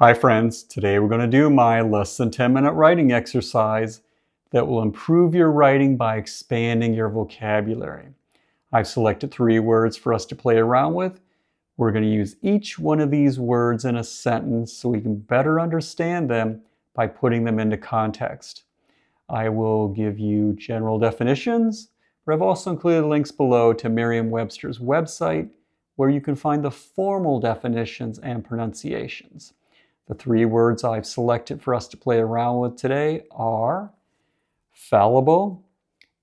Hi friends, today we're going to do my less than 10-minute writing exercise that will improve your writing by expanding your vocabulary. I've selected 3 words for us to play around with. We're going to use each one of these words in a sentence so we can better understand them by putting them into context. I will give you general definitions, but I've also included links below to Merriam-Webster's website where you can find the formal definitions and pronunciations. The 3 words I've selected for us to play around with today are fallible,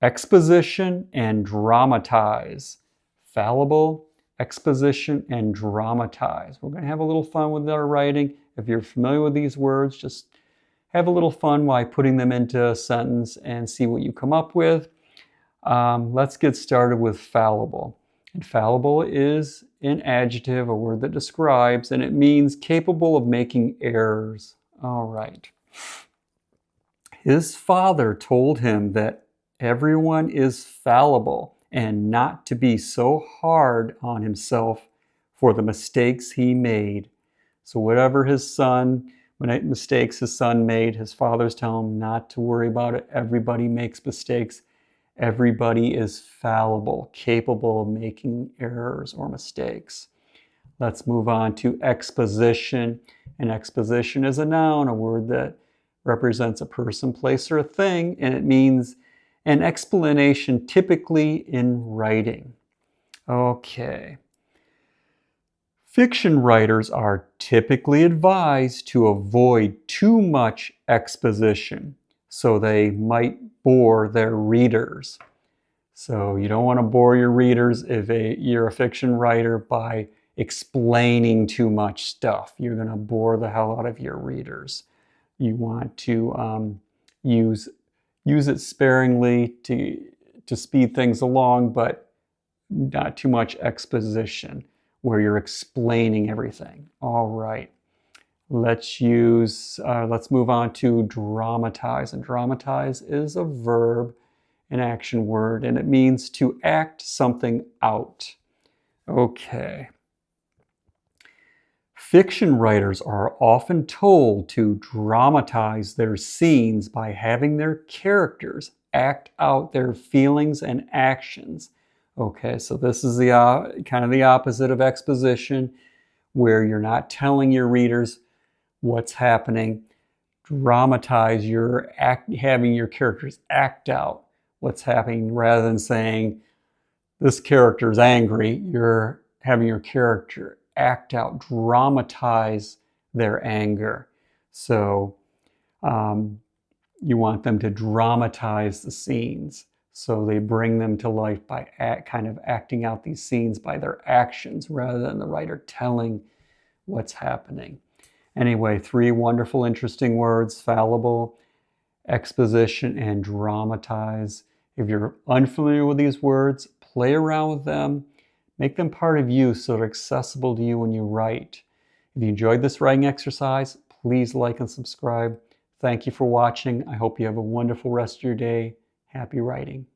exposition, and dramatize. Fallible, exposition, and dramatize. We're going to have a little fun with our writing. If you're familiar with these words, just have a little fun while putting them into a sentence and see what you come up with. Let's get started with fallible. And fallible is an adjective, a word that describes, and it means capable of making errors. All right. His father told him that everyone is fallible and not to be so hard on himself for the mistakes he made. So whatever mistakes his son made, his father's telling him not to worry about it. Everybody makes mistakes. Everybody is fallible, capable of making errors or mistakes. Let's move on to exposition. And exposition is a noun, a word that represents a person, place, or a thing, and it means an explanation typically in writing. Okay. Fiction writers are typically advised to avoid too much exposition, so they might bore their readers. So you don't want to bore your readers if you're a fiction writer by explaining too much stuff. You're going to bore the hell out of your readers. You want to use it sparingly to speed things along, but not too much exposition where you're explaining everything. All right. Let's move on to dramatize. And dramatize is a verb, an action word, and it means to act something out. Okay. Fiction writers are often told to dramatize their scenes by having their characters act out their feelings and actions. Okay, so this is the kind of the opposite of exposition, where you're not telling your readers what's happening. Dramatize, having your characters act out what's happening rather than saying this character is angry. You're having your character act out, dramatize their anger. So you want them to dramatize the scenes. So they bring them to life by kind of acting out these scenes by their actions rather than the writer telling what's happening. Anyway, 3 wonderful, interesting words: fallible, exposition, and dramatize. If you're unfamiliar with these words, play around with them. Make them part of you so they're accessible to you when you write. If you enjoyed this writing exercise, please like and subscribe. Thank you for watching. I hope you have a wonderful rest of your day. Happy writing.